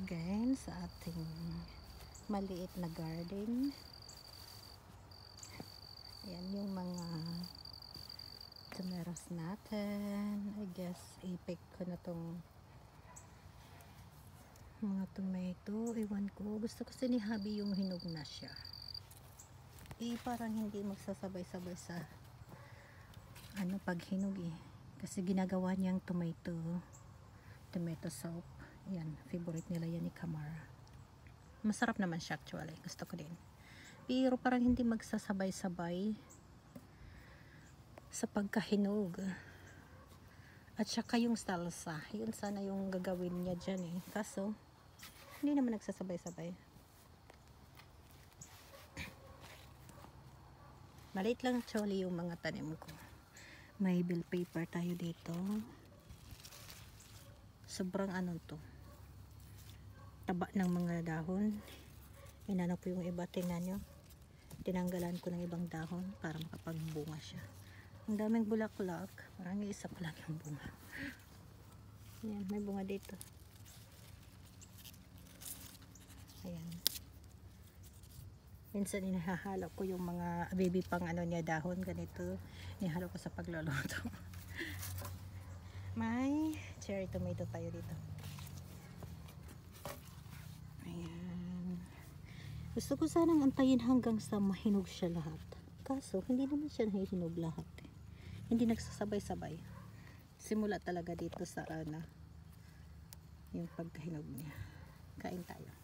again sa ating maliit na garden. Ayan yung mga tomeros natin. I guess i-pick ko na tong mga tomato. Iwan ko. Gusto ko ni Habi yung hinog na siya. Parang hindi magsasabay-sabay sa pag hinog kasi ginagawa niyang tomato soup. Yan, favorite nila yan ni Kamara. Masarap naman siya actually, gusto ko din, pero parang hindi magsasabay-sabay sa pagkahinog. At saka yung salsa, yun sana yung gagawin niya dyan kaso hindi naman nagsasabay-sabay. Maliit lang actually yung mga tanim ko. May bill paper tayo dito. Sobrang to, taba ng mga dahon. Inano po yung iba, tingnan nyo. Tinanggalan ko ng ibang dahon para makapagbunga siya. Ang daming bulaklak, parang isa pa lang yung bunga. Ayan, may bunga dito. Ayan. Minsan inahalo ko yung mga baby pang niya dahon ganito. Inahalo ko sa pagluluto. May cherry tomato tayo dito. Ayan. Gusto ko sanang antayin hanggang sa mahinog siya lahat. Kaso hindi naman siya nahihinog lahat. Hindi nagsasabay-sabay. Simula talaga dito sa yung pagkahinog niya. Kain tayo.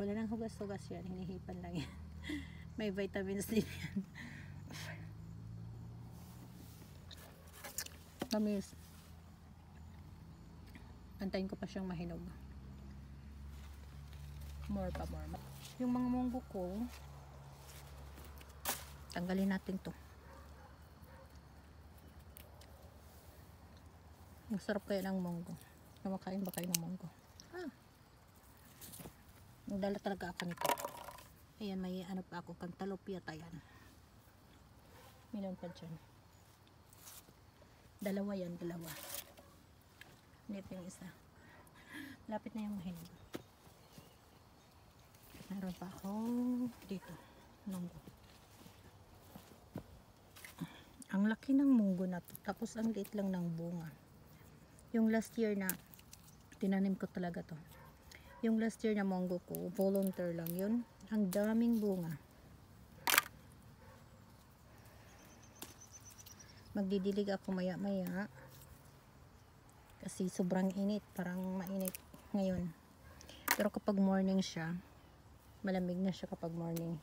Wala nang hugas-hugas yan. Hinihipan lang yan. May vitamins din yan. Tamis. Antayin ko pa siyang mahinog. More. Yung mga munggo ko, tanggalin natin to. Ang sarap kaya ng munggo. Kumakain ba kayo ng munggo? Nagdala talaga ako nito. Ayan, may pa ako, cantaloupe yata yan. Meron pa dyan. Dalawa. Dito yung isa. Lapit na yung mahinog. Meron pa ako dito. Munggo. Ang laki ng munggo na to. Tapos ang liit lang ng bunga. Yung last year na tinanim ko talaga to. Yung last year na munggo ko, volunteer lang yun. Ang daming bunga. Magdidilig ako maya-maya. Kasi sobrang init. Parang mainit ngayon. Pero kapag morning siya, malamig na siya kapag morning.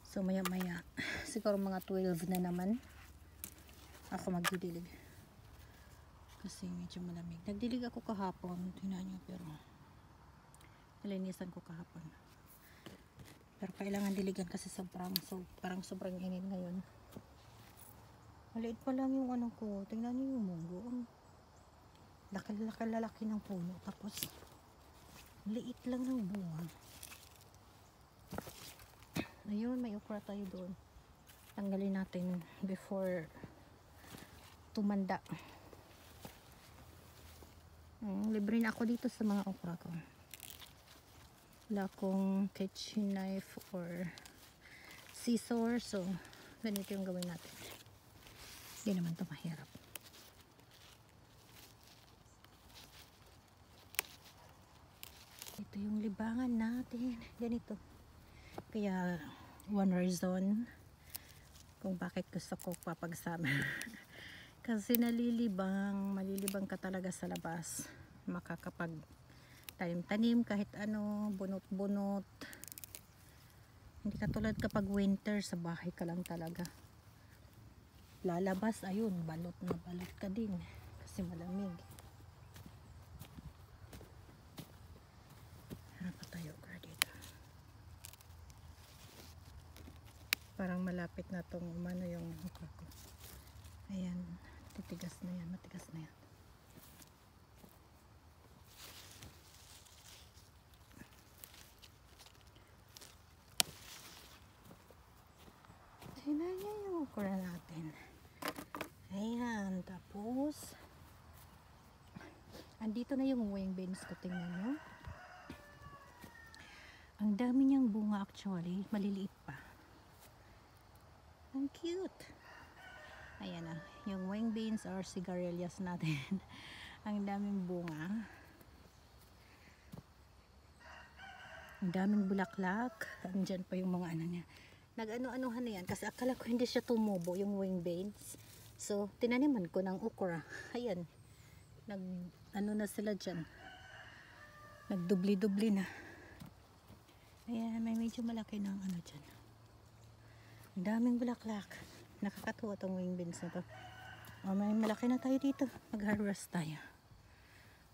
So maya-maya, siguro mga 12 na naman, ako magdidilig. Kasi medyo malamig. Nagdilig ako kahapon. Tingnan nyo, pero nalinisan ko kahapon. Pero kailangan diligan kasi parang sobrang init ngayon. Maliit pa lang yung ko. Tingnan nyo yung munggo. Laki ng puno. Tapos liit lang ng bunga. Ayun, may okra tayo doon. Tanggalin natin before tumanda. Libre na ako dito sa mga okra ko. Wala akong kitchen knife or scissor, so ganito yung gawin natin. Hindi naman ito mahirap. Ito yung libangan natin. Ganito. Kaya one reason kung bakit gusto ko papagsama. Kasi malilibang ka talaga sa labas. Makakapag tanim kahit bunot-bunot. Hindi katulad kapag winter, sa bahay ka lang talaga. Lalabas, ayun, balot ka din kasi malamig. Harap pa tayo dito. Parang malapit na tong yung okra ko. Ayan, matigas na yan. Tingnan niyo yung okra natin. Ayan, tapos Andito na yung wing beans ko, tingnan nyo. Ang dami niyang bunga actually, maliliit pa. Ang cute. Ayan na, yung wing beans or sigarilyas natin. Ang daming bunga. Ang daming bulaklak. Andyan pa yung mga ano niya. Nag-ano-anuhan na yan kasi akala ko hindi siya tumubo yung wing beans. So, tinaniman ko ng okra. Ayan. Ano na sila dyan. Nagdubli-dubli na. Ayan, may medyo malaki ng ano dyan. Ang daming bulaklak. Nakakatuwa tong wing beans na to. O, may malaki na tayo dito. Mag-harvest tayo.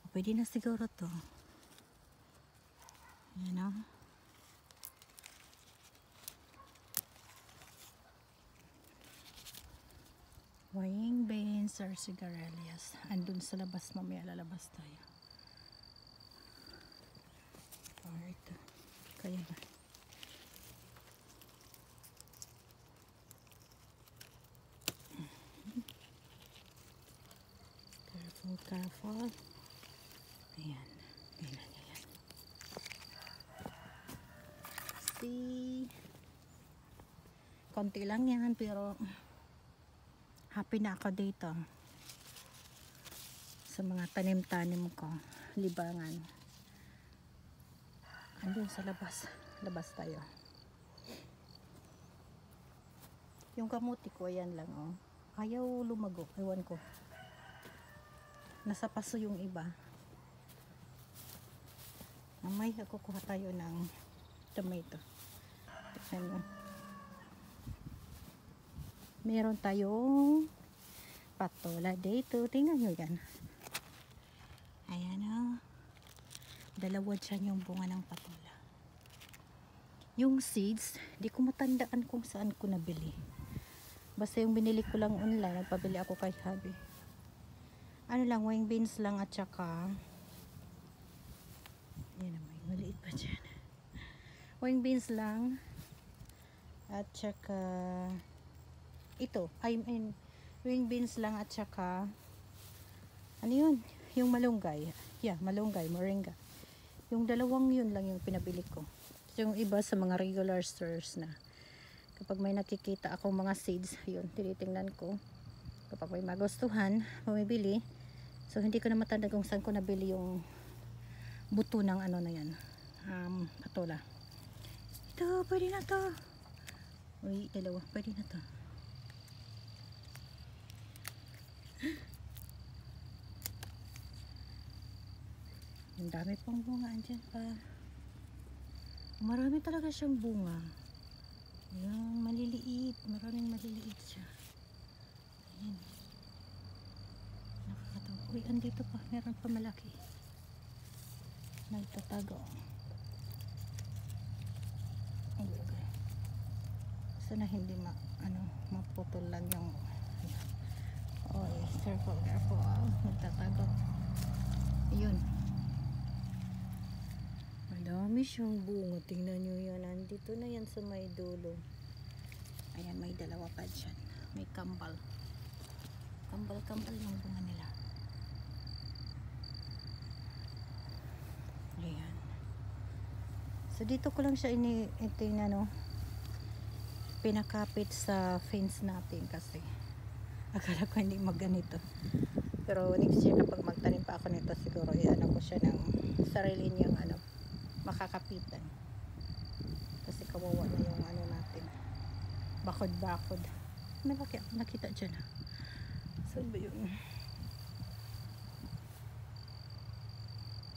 O, pwede na siguro to. Ayan o. Wing beans or sigarilyas. Andun sa labas, mamaya lalabas tayo. Alright. Kaya ba? Careful, careful. Ayan. Ayan, ayan. See? Konti lang yan, pero happy na ako dito sa mga tanim-tanim ko, libangan. Andun sa labas tayo. Yung kamuti ko, ayan lang oh. Ayaw lumago, ewan ko, nasa paso yung iba. Mamay kukuha tayo ng tomato. Tignan nyo, meron tayong patola dito. Tingnan nyo yan. Ayan o. Dalawa dyan yung bunga ng patola. Yung seeds, di ko matandaan kung saan ko nabili. Basta yung binili ko lang online. Nagpabili ako kay hubby. Ano lang, wing beans lang at saka yan naman, maliit pa dyan. Wing beans lang at saka ito, I mean, wing beans lang at saka ano yun? Yung malunggay. Yeah, malunggay, moringa. Yung dalawang yun lang yung pinabili ko. Yung iba sa mga regular stores na. Kapag may nakikita akong mga seeds, yun, tinitingnan ko. Kapag may magustuhan, bumibili. So, hindi ko na matanda kung saan ko nabili yung buto ng ano na yan. Patola. Ito, pwede na to. Uy, dalawa, pwede na to. Ang dami pang bunga andyan pa. Marami talaga siyang bunga. Ayan, maliliit. Maraming maliliit siya. Ayan. Nakakatawa. Uy, andito pa. Meron pa malaki. Nagtatago. Okay. Sana hindi maputol lang yung ayan. Oy, careful, careful. Nagtatago. Ayun. Madami siyang bunga. Tingnan nyo yan. Nandito na yan sa may dulo. Ayan, may dalawa pa dyan. May kambal. Kambal yung bunga nila. Ayan. So, dito ko lang siya pinakapit sa fence natin kasi akala ko hindi magganito. Pero next year kapag magtanim pa ako nito, siguro ko siya ng sarili niyang makakapitan. Kasi kawawa na yung natin. Bakod-bakod. Malaki ako nakita dyan. Saan ba yun?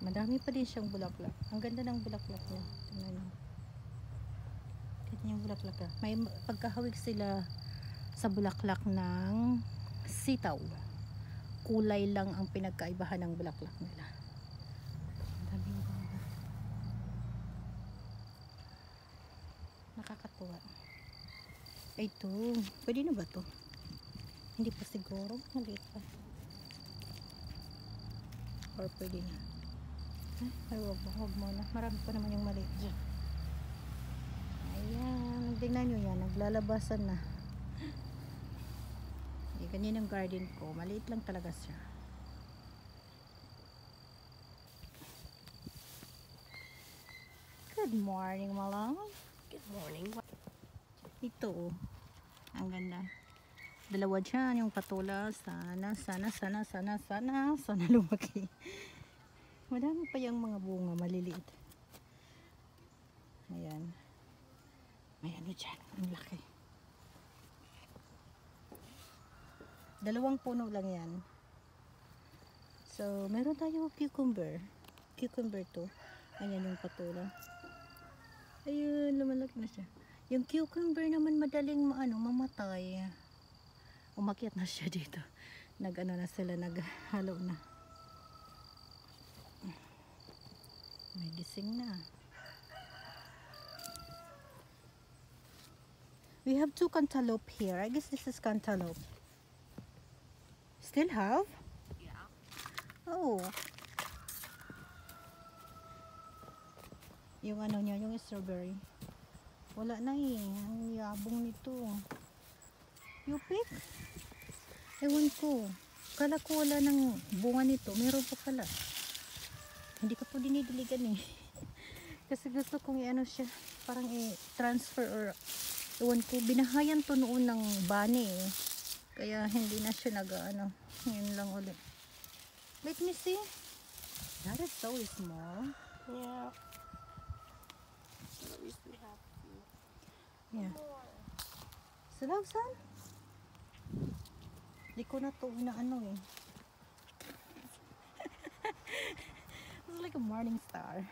Madami pa din siyang bulaklak. Ang ganda ng bulaklak niya. Tingnan niyo. Tingnan yung bulaklak niya. May pagkahawig sila sa bulaklak ng sitaw. Kulay lang ang pinagkaibahan ng bulaklak nila. Nakakatuwa. Ito, pwede na ba to? Hindi pa siguro, maliit pa. Or pwede na. Ay, wag mo na. Marami pa naman yung maliit dyan. Ayan, tingnan nyo yan, naglalabasan na. Ganyan yung garden ko, maliit lang talaga siya. Good morning, my love. Good morning. Ito, oh. Ang ganda. Dalawa dyan, yung patula. Sana lumaki. Madami pa yung mga bunga, maliliit. Ayan. May ano dyan, ang laki. Dalawang puno lang yan. So, meron tayo cucumber. Cucumber to. Ayan yung patula. Ayun, lumalaki na siya. Yung cucumber naman madaling mamatay. Umakyat na siya dito. Nag-ano na sila, naghalo na. May gising na. We have 2 cantaloupe here. I guess this is cantaloupe. Still have? Yeah. Oh. Yung ano niya, yung strawberry. Wala na eh. Ang yabong nito. You pick? Ewan ko. Kala ko wala ng bunga nito. Meron pa pala. Hindi ko po dinidiligan eh. Kasi gusto kong i-ano siya. Parang i-transfer or ewan ko. Binahayan to noon ng bani eh. Kaya hindi na siya nag-ano. Ngayon lang ulit. Let me see. That is so small. Yeah. At least we have Yeah. more. Sulawsan? Di ko na to na ano eh. It's like a morning star.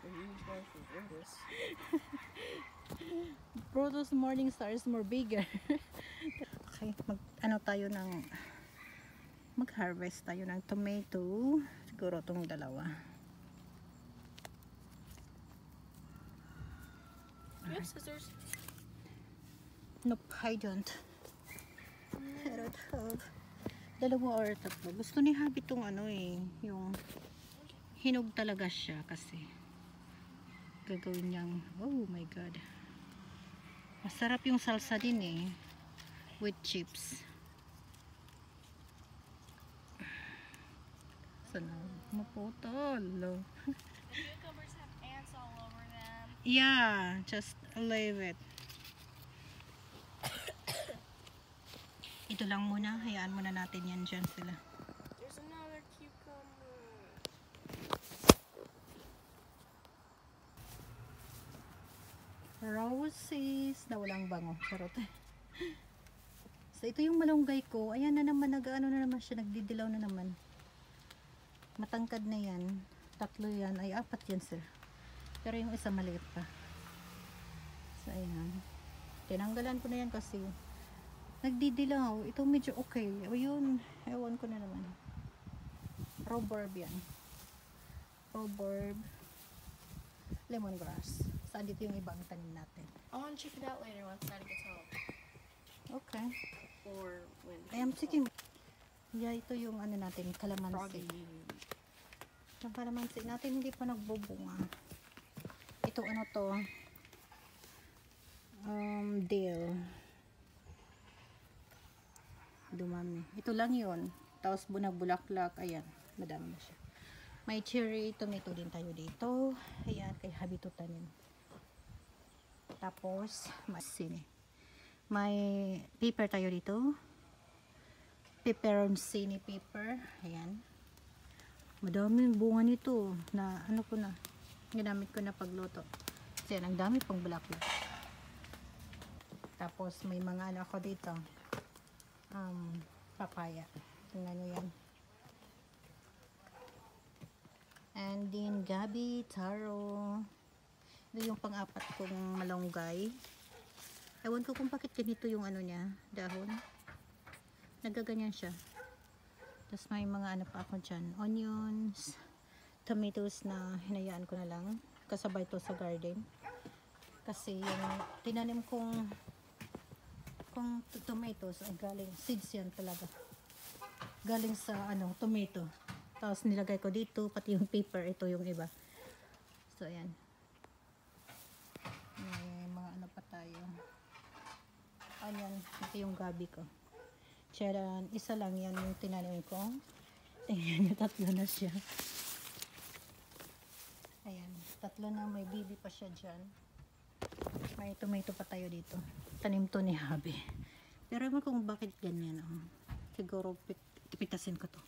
The huge one for Brutus. Brutus morning star is more bigger. Okay, mag-harvest tayo ng tomato. Siguro tong dalawa. You have scissors? Nope, I don't. I don't have. Dalawa or tatlo. Gusto ni Habi tong yung hinog talaga siya kasi gagawin niyang, oh my god. Masarap yung salsa din eh. With chips. Sana maputol. The cucumbers have ants all over them. Yeah, just leave it. Ito lang muna, hayaan muna natin yan dyan sila. There's another cucumber. Roses na walang bango. Charot. So ito yung malunggay ko. Ayan na naman, nag-ano na naman siya, nagdidilaw na naman. Matangkad na yan. 3 yan, ay 4 yan sir. Pero yung isa maliit pa. So ayan. Tinanggalan ko na yan kasi nagdidilaw. Ito medyo okay. O yun, ewan ko na naman. Rhubarb yan. Rhubarb. Lemongrass. Saan dito yung ibang tanim natin? I want to check it out later once Daddy gets home. Okay. Or when I am thinking, yeah, ito yung ano natin, kalamansi. Froggy. Yung kalamansi natin hindi pa nagbubunga. Ito ano to? Dill. Dumami. Ito lang yun. Tapos bunag-bulaklak. Ayan. Madami na siya. May cherry tomato din tayo dito. Ayan. Kay Habi to tanim. Tapos, may paper tayo dito. Peperoncini paper. Ayan. Madami bunga nito. Na ano ko na. Ginamit ko na pagluto. Kasi ang dami pang bulaklak. Tapos may mga ano ako dito. Papaya. Tingnan nyo yan. And then gabi, taro. Ito yung pang-apat kong malunggay. Ewan ko kung bakit ganito yung ano niya, dahon. Nagaganyan siya. Tapos may mga ano pa ako dyan. Onions, tomatoes na hinayaan ko na lang. Kasabay to sa garden. Kasi yung tinanim kong tomatoes ay galing, seeds yan talaga. Galing sa tomato. Tapos nilagay ko dito, pati yung paper, ito yung iba. So ayan. May mga ano pa tayo. Ayan, ito yung gabi ko. Charan, isa lang yan yung tinanim ko. Tingnan nyo, 3 na siya. Ayan, tatlo na, may bibi pa siya dyan. May tomato pa tayo dito. Tanim to ni Habi. Pero ewan kung bakit ganyan. Siguro pitasin ko to.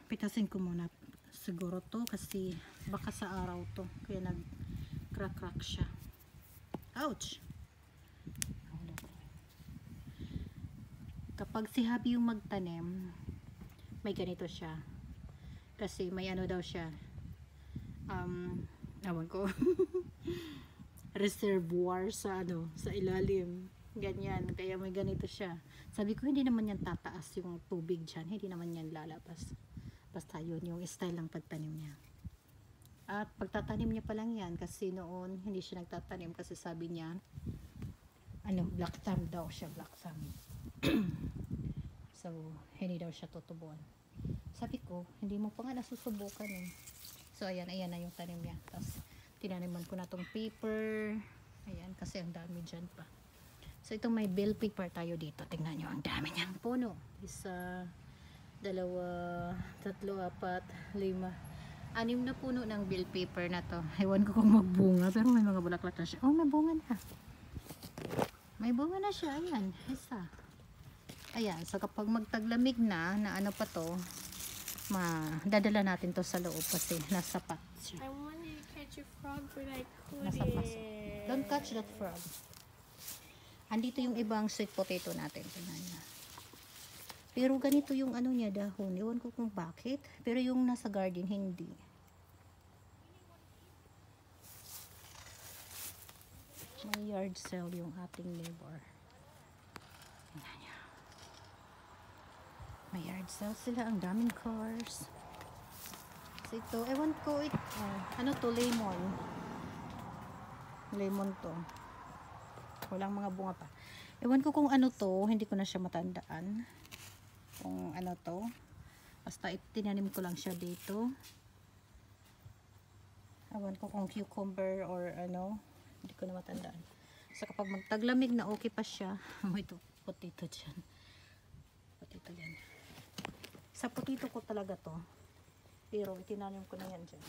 Pitasin ko muna siguro to kasi baka sa araw to. Kaya nag-crack siya. Ouch! Kapag si Habi yung magtanim, may ganito siya. Kasi may ano daw siya. Awan ko. Reservoir sa sa ilalim. Ganyan. Kaya may ganito siya. Sabi ko, hindi naman yan tataas yung tubig dyan. Hindi naman yan lalabas. Basta yun, yung style ng pagtanim niya. At pagtatanim niya pa lang yan, kasi noon, hindi siya nagtatanim kasi sabi niya, black thumb daw siya, black thumb. So, hindi daw siya tutubuan. Sabi ko, hindi mo pa nga nasusubukan eh. So, ayan na yung tanim niya. Tapos, tinaniman ko na tong paper. Ayan, kasi ang dami dyan pa. So, itong may bell paper tayo dito. Tingnan nyo, ang dami niyang puno. Isa, dalawa, tatlo, apat, lima. 6 na puno ng bell paper na to. Ewan ko kung magbunga, pero may mga bulaklak na siya. Oh, may bunga na. May bunga na siya. Ayan, isa. Ayan, so kapag magtaglamig na ano pa to, dadala natin to sa loob kasi nasa pot siya. I wanted to catch a frog, but I Nasa paso. couldn't. Don't catch that frog. Andito yung ibang sweet potato natin. Tingnan niya. Pero ganito yung niya, dahon. Ewan ko kung bakit. Pero yung nasa garden, hindi. May yard sale yung ating neighbor. Tingnan niya. May yard sale sila. Ang daming cars. So ito, ewan ko to, lemon. Lemon to. Walang mga bunga pa. Ewan ko kung ano to, hindi ko na siya matandaan. Kung ano to. Basta tinanim ko lang siya dito. Ewan ko kung cucumber or hindi ko na matandaan. So kapag magtaglamig na okay pa siya, may potato dyan. Potato yan. Sa potato ko talaga to. Pero itinanim ko na yan dyan.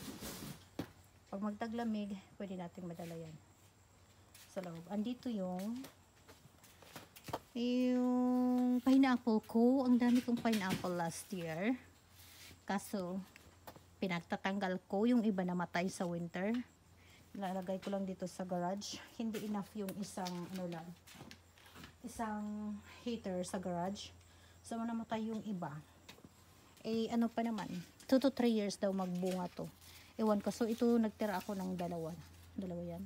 Pag magtaglamig, pwede nating madala yan sa loob. Andito yung pineapple ko. Ang dami kong pineapple last year. Kaso, pinagtatanggal ko yung iba namatay sa winter. Ilalagay ko lang dito sa garage. Hindi enough yung isang heater sa garage. So, namatay yung iba. Ano pa naman, 2 to 3 years daw magbunga to. Ewan ko. So, ito nagtira ako ng dalawa yan.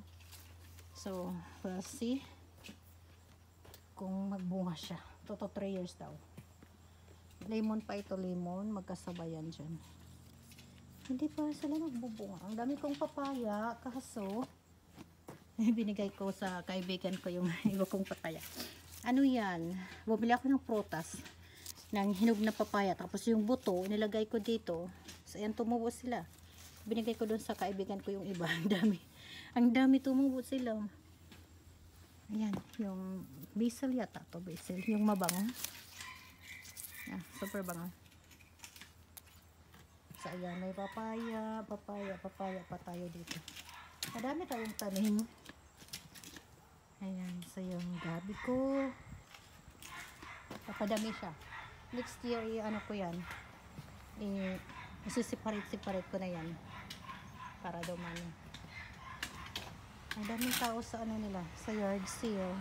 So, we'll see kung magbunga siya. 2 to 3 years daw. Lemon pa ito, lemon. Magkasabayan dyan. Hindi pa sila magbubunga. Ang dami kong papaya. Kaso, binigay ko sa kaibigan ko yung iba kong papaya. Ano yan? Bumili ako ng prutas ng hinog na papaya. Tapos yung buto, nilagay ko dito. So, ayan, tumubo sila. Binigay ko doon sa kaibigan ko yung iba. Ang dami. Ang dami tumubo sila. Ayan, yung basil yata to, basil. Yung mabango. Super bango. So, ayan, may papaya pa tayo dito. Madami tayong tanim. Ayan, so yung gabi ko. Papadami siya. Next year, ko yan. Separate ko na yan. Para dumami. Ang daming tao sa nila, sa yard sale.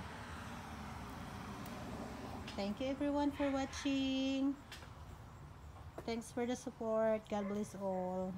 Thank you everyone for watching. Thanks for the support. God bless all.